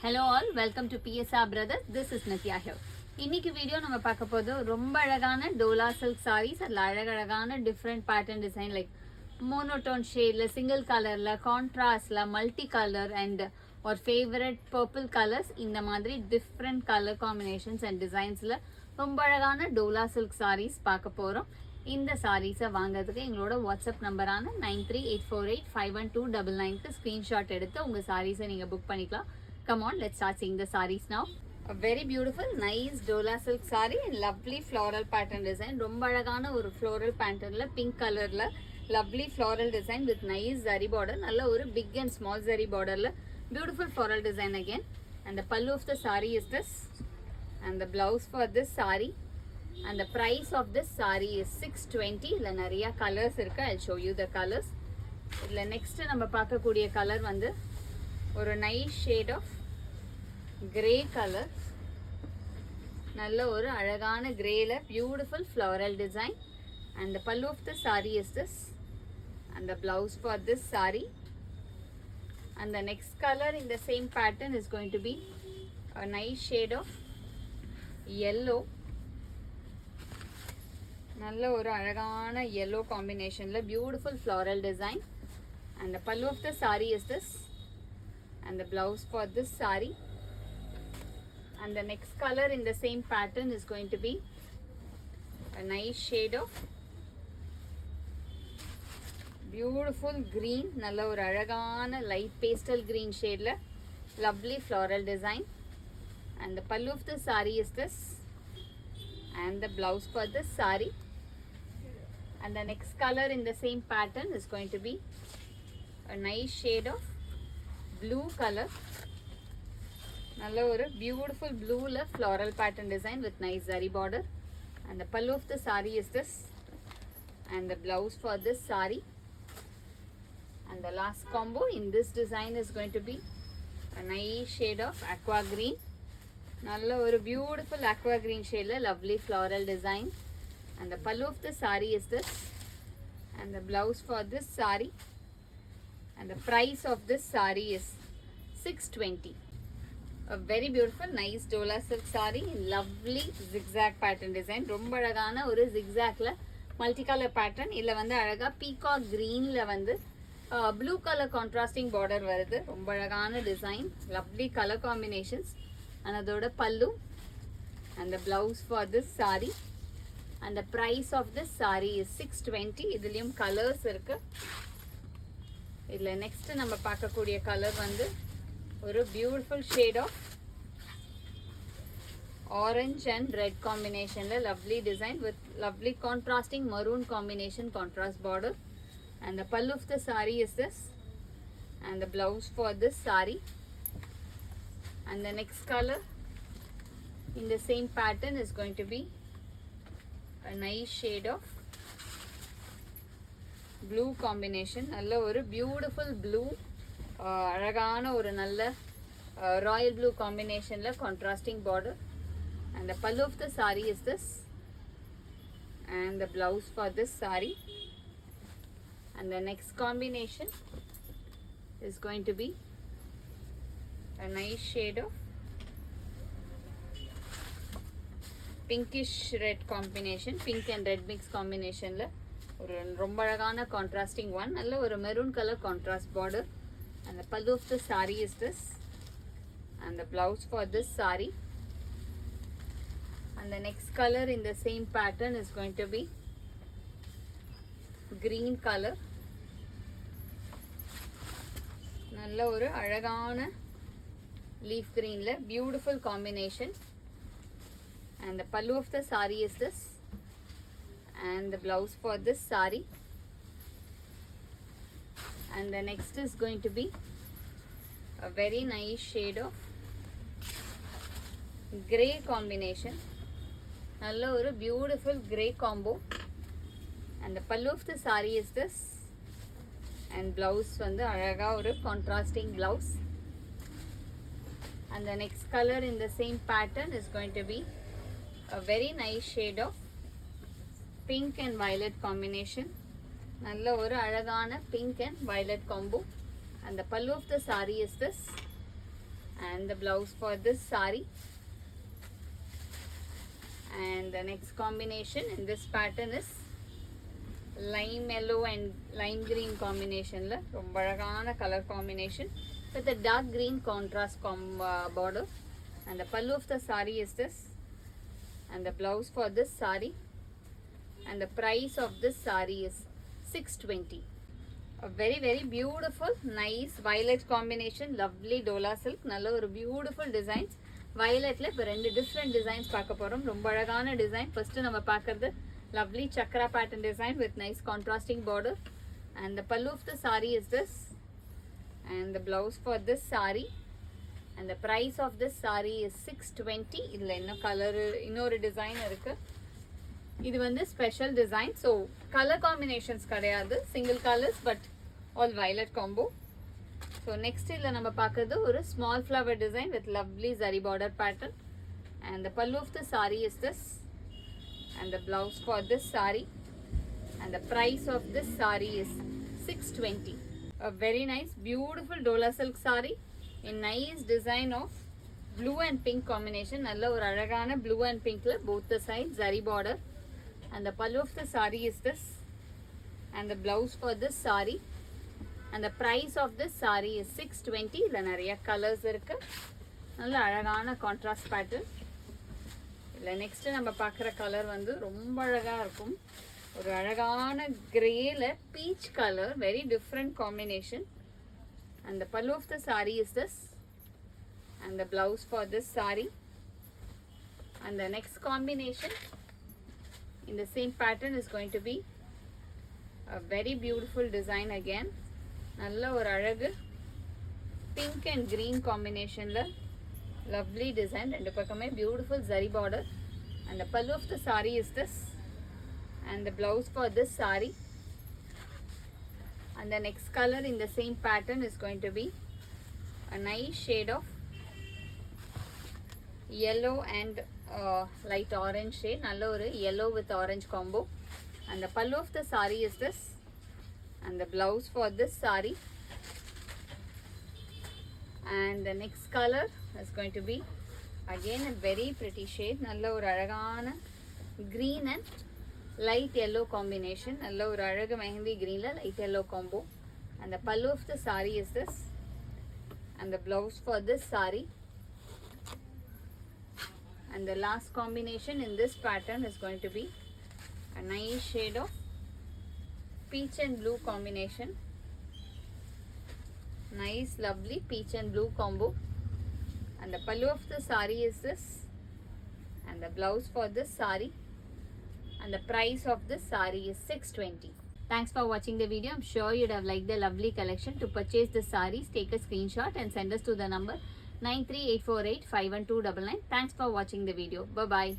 Hello all, welcome to PSR Brothers. This is Nitya here. இன்னைக்கு video நம்ம பார்க்க போது ரொம்ப அழகான டோலா சில்க் sarees அதுல அழகழகான different pattern design like monotone ஷேட்ல சிங்கிள் கலர்ல கான்ட்ராஸ்ட்ல மல்டி கலர் அண்ட் ஒரு ஃபேவரட் பர்பிள் கலர்ஸ் இந்த மாதிரி டிஃப்ரெண்ட் கலர் காம்பினேஷன்ஸ் அண்ட் டிசைன்ஸ்ல ரொம்ப அழகான டோலா சில்க் sarees பார்க்க போறோம். இந்த சாரீஸை வாங்குறதுக்கு எங்களோட வாட்ஸ்அப் நம்பரான 9384851299க்கு ஸ்கிரீன்ஷாட் எடுத்து உங்க சாரீஸை நீங்க புக் பண்ணிக்கலாம். Come on, let's start seeing the sarees now. A very beautiful, nice Dola silk saree and lovely floral pattern design. ரொம்ப அழகான ஒரு floral patternல pink colorல lovely floral design with nice zari border. நல்ல ஒரு big and small zari borderல beautiful floral design again. And the pallu of the saree is this. And the blouse for this saree. And the price of this saree is 620. இதுல நிறைய colors இருக்கு. I'll show you the colors. இதுல next நம்ம பார்க்கக்கூடிய color வந்து ஒரு nice shade of grey color. நல்ல ஒரு அழகான greyல beautiful floral design. And the pallu of the saree is this. And the blouse for this saree. And the next color in the same pattern is going to be a nice shade of yellow. நல்ல ஒரு அழகான yellow combinationல beautiful floral design. And the pallu of the saree is this. And the blouse for this saree. And the next color in the same pattern is going to be a nice shade of beautiful green. நல்ல ஒரு அழகான light pastel green shadeல lovely floral design. And the pallu of the saree is this. And the blouse for this saree. And the next color in the same pattern is going to be a nice shade of blue color. நல்ல ஒரு beautiful blueல floral pattern design with nice zari border. And the pallu of the saree is this. And the blouse for this saree. And the last combo in this design is going to be a nice shade of aqua green. நல்ல ஒரு beautiful aqua green shadeல lovely floral design. And the pallu of the saree is this. And the blouse for this saree. And the price of this saree is 620. A very beautiful nice Dola silk saree in lovely zigzag pattern design. ரொம்ப அழகான ஒரு zigzagல multicolor pattern. இல்ல வந்து அழகா peacock greenல வந்து blue color contrasting border வருது. ரொம்ப அழகான design, lovely color combinations. And அதோட pallu and the blouse for this saree. And the price of this saree is 620. இதுலயும் colors இருக்கு. இதுல next நம்ம பார்க்கக்கூடிய கலர் வந்து ஒரு beautiful shade of orange and red combinationல lovely design with lovely contrasting maroon combination contrast border. And the pallu of the saree is this. And the blouse for this saree. And the next color in the same pattern is going to be a nice shade of blue combination. நல்ல ஒரு beautiful blue அழகான ஒரு நல்ல royal blue combinationல contrasting border. And the pallu of the saree is this. And the blouse for this saree. And the next combination is going to be a nice shade of pinkish red combination, pink and red mix combinationல ஒரு ரொம்ப அழகான contrasting one. நல்ல ஒரு maroon color contrast border. And the pallu of the saree is this. And the blouse for this saree. And the next color in the same pattern is going to be green color. நல்ல ஒரு அழகான leaf greenல beautiful combination. And the pallu of the saree is this. And the blouse for this saree. And the next is going to be a very nice shade of grey combination. நல்ல ஒரு beautiful grey combo. And the pallu of the saree is this. And blouse வந்து அழகா ஒரு contrasting blouse. And the next color in the same pattern is going to be a very nice shade of pink and violet combination. நல்ல ஒரு அழகான pink and violet combo. And the pallu of the saree is this. and the blouse for this saree. And the next combination in this pattern is lime yellow and lime green combination la romba alagana color combination with a dark green contrast border. And the pallu of the saree is this, and the blouse for this saree, and the price of this saree is 620. A very very beautiful nice violet combination, lovely dola silk, நல்ல ஒரு beautiful designs. violetல இப்போ ரெண்டு different designs பார்க்க போறோம். ரொம்ப அழகான design. first நம்ம பார்க்கிறது lovely chakra pattern design with nice contrasting border. And the pallu of the saree is this, and the blouse for this saree, and the price of this saree is 620. இதுல இன்னும் colour இன்னொரு design இருக்கு. இது வந்து special design. So colour combinations கிடையாது, single colours but all violet combo. So next இதில் நம்ம பார்க்குறது ஒரு small flower design with lovely zari border pattern. And the pallu of the saree is this, and the blouse for this saree, and the price of this saree is 620. A very nice beautiful dola silk saree in nice design of blue and pink combination. நல்ல ஒரு அழகான blue and pinkல both the sides zari border. And the pallu of the saree is this, and the blouse for this saree, and the price of this saree is 620. இதுல நிறைய colours இருக்கு, நல்ல அழகான contrast pattern. இதில் next நம்ம பார்க்குற colour வந்து ரொம்ப அழகாக இருக்கும். ஒரு அழகான கிரேல peach colour, very different combination. And the pallu of the saree is this, and the blouse for this saree. And the next combination in the same pattern is going to be a very beautiful design again. நல்ல ஒரு அழகு pink and green combinationல lovely design, ரெண்டு பக்கமே beautiful zari border. And the pallu of the saree is this, and the blouse for this saree. And the next color in the same pattern is going to be a nice shade of yellow and light orange shade, நல்ல ஒரு yellow with orange combo. And the pallu of the saree is this, and the blouse for this saree. And the next color is going to be again a very pretty shade, நல்ல ஒரு அழகான green and light yellow combination, நல்ல ஒரு அழகு mehndi greenல light yellow combo. And the pallu of the saree is this, and the blouse for this saree. And the last combination in this pattern is going to be a nice shade of peach and blue combination, nice lovely peach and blue combo. And the pallu of the saree is this, and the blouse for this saree, and the price of this saree is 620. Thanks for watching the video. I'm sure you'd have liked the lovely collection. To purchase the sarees, take a screenshot and send us to the number 93848 51299. Thanks for watching the video. Bye bye.